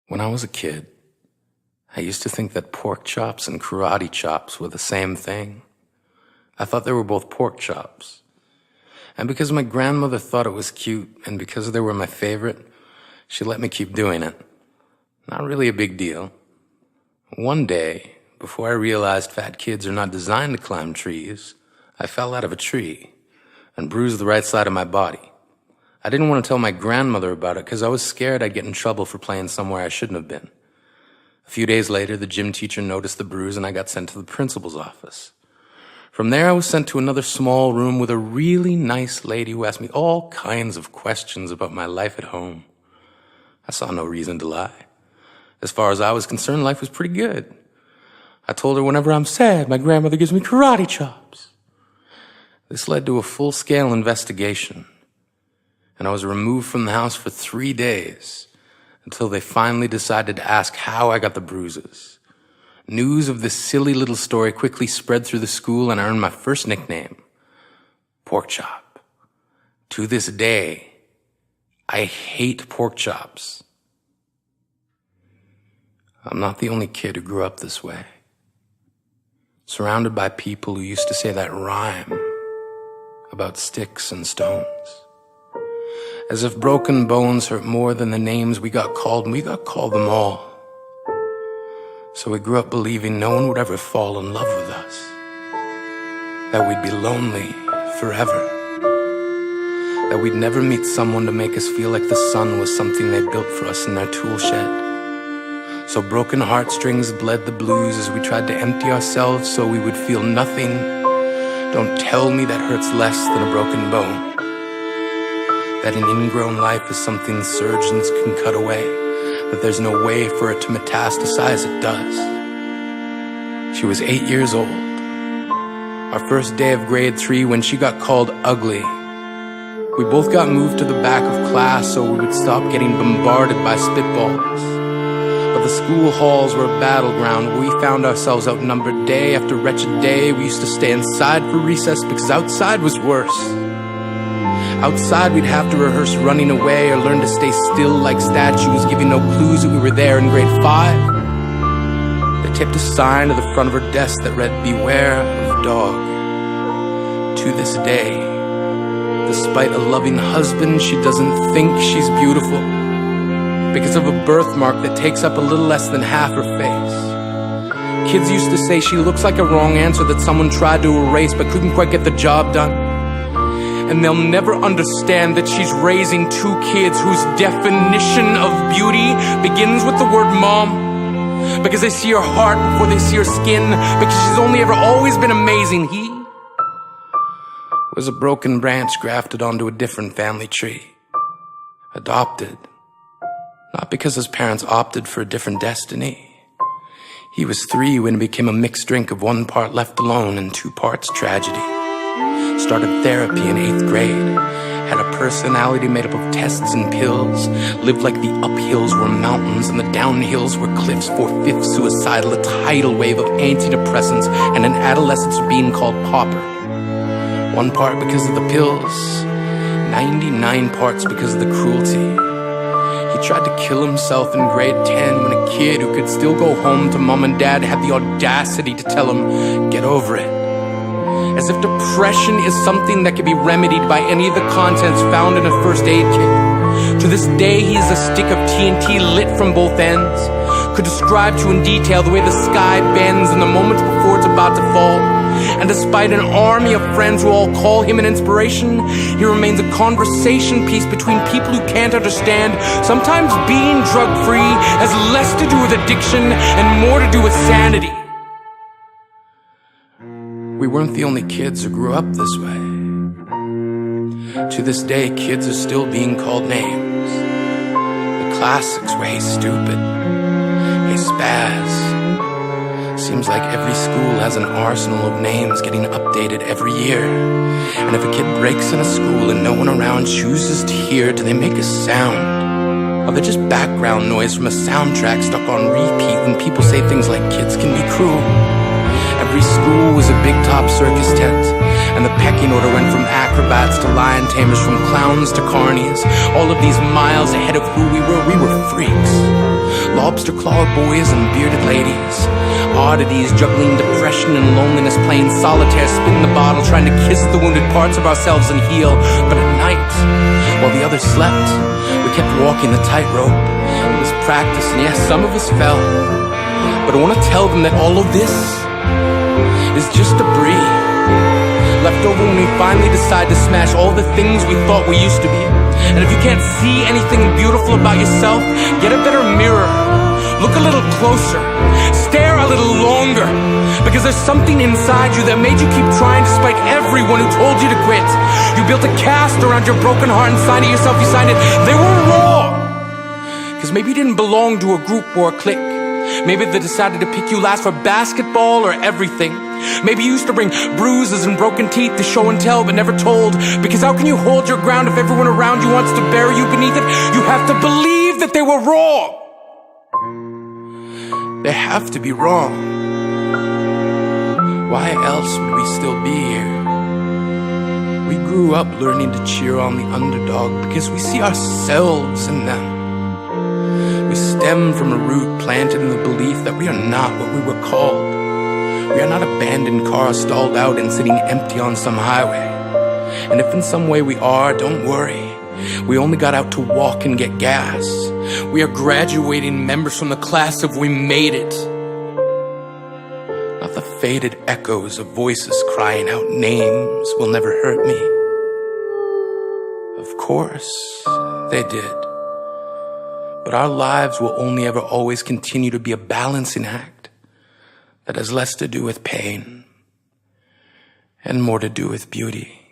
When I was a kid, I used to think that pork chops and karate chops were the same thing. I thought they were both pork chops. And because my grandmother thought it was cute, and because they were my favorite, she let me keep doing it. Not really a big deal. One day, before I realized fat kids are not designed to climb trees, I fell out of a tree and bruised the right side of my body. I didn't want to tell my grandmother about it because I was scared I'd get in trouble for playing somewhere I shouldn't have been. A few days later, the gym teacher noticed the bruise and I got sent to the principal's office. From there, I was sent to another small room with a really nice lady who asked me all kinds of questions about my life at home. I saw no reason to lie. As far as I was concerned, life was pretty good. I told her whenever I'm sad, my grandmother gives me karate chops. This led to a full-scale investigation, and I was removed from the house for 3 days until they finally decided to ask how I got the bruises. News of this silly little story quickly spread through the school, and I earned my first nickname, Pork Chop. To this day, I hate pork chops. I'm not the only kid who grew up this way, surrounded by people who used to say that rhyme about sticks and stones. As if broken bones hurt more than the names we got called, and we got called them all. So we grew up believing no one would ever fall in love with us, that we'd be lonely forever, that we'd never meet someone to make us feel like the sun was something they built for us in their tool shed. So broken heartstrings bled the blues as we tried to empty ourselves so we would feel nothing. Don't tell me that hurts less than a broken bone. That an ingrown life is something surgeons can cut away, that there's no way for it to metastasize, it does. She was 8 years old. Our first day of grade 3 when she got called ugly. We both got moved to the back of class so we would stop getting bombarded by spitballs. But the school halls were a battleground where we found ourselves outnumbered day after wretched day. We used to stay inside for recess because outside was worse. Outside we'd have to rehearse running away or learn to stay still like statues, giving no clues that we were there in grade 5. They taped a sign to the front of her desk that read, "Beware of dog." To this day, despite a loving husband, she doesn't think she's beautiful because of a birthmark that takes up a little less than half her face. Kids used to say she looks like a wrong answer that someone tried to erase but couldn't quite get the job done. And they'll never understand that she's raising 2 kids whose definition of beauty begins with the word mom. Because they see her heart before they see her skin. Because she's only ever always been amazing. He was a broken branch grafted onto a different family tree. Adopted. Not because his parents opted for a different destiny. He was 3 when it became a mixed drink of 1 part left alone and 2 parts tragedy. Started therapy in 8th grade, had a personality made up of tests and pills, lived like the uphills were mountains and the downhills were cliffs, 4/5 suicidal, a tidal wave of antidepressants, and an adolescence being called pauper. 1 part because of the pills, 99 parts because of the cruelty. He tried to kill himself in grade 10 when a kid who could still go home to mom and dad had the audacity to tell him, "Get over it." As if depression is something that can be remedied by any of the contents found in a first aid kit. To this day, he is a stick of TNT lit from both ends. Could describe to in detail the way the sky bends in the moments before it's about to fall. And despite an army of friends who all call him an inspiration, he remains a conversation piece between people who can't understand. Sometimes being drug-free has less to do with addiction and more to do with sanity. We weren't the only kids who grew up this way. To this day, kids are still being called names. The classics were, "Hey stupid," "Hey spaz." Seems like every school has an arsenal of names getting updated every year. And if a kid breaks in a school and no one around chooses to hear, do they make a sound? Or they're just background noise from a soundtrack stuck on repeat when people say things like kids can be cruel? Every school was a big top circus tent, and the pecking order went from acrobats to lion tamers, from clowns to carnies. All of these miles ahead of who we were freaks. lobster-clawed boys and bearded ladies, oddities juggling depression and loneliness, playing solitaire, spin the bottle, trying to kiss the wounded parts of ourselves and heal. But at night, while the others slept, we kept walking the tightrope. It was practice, and yes, some of us fell. But I want to tell them that all of this is just debris, left over when we finally decide to smash all the things we thought we used to be. And if you can't see anything beautiful about yourself, get a better mirror. Look a little closer. Stare a little longer. Because there's something inside you that made you keep trying despite everyone who told you to quit. You built a cast around your broken heart and signed it yourself. You signed it. They were raw. Because maybe you didn't belong to a group or a clique. Maybe they decided to pick you last for basketball or everything. Maybe you used to bring bruises and broken teeth to show and tell but never told. Because how can you hold your ground if everyone around you wants to bury you beneath it? You have to believe that they were wrong. They have to be wrong. Why else would we still be here? We grew up learning to cheer on the underdog because we see ourselves in them. We stem from a root planted in the belief that we are not what we were called. We are not abandoned cars stalled out and sitting empty on some highway. And if in some way we are, don't worry. We only got out to walk and get gas. We are graduating members from the class of we made it. Not the faded echoes of voices crying out names will never hurt me. Of course, they did. But our lives will only ever always continue to be a balancing act that has less to do with pain and more to do with beauty.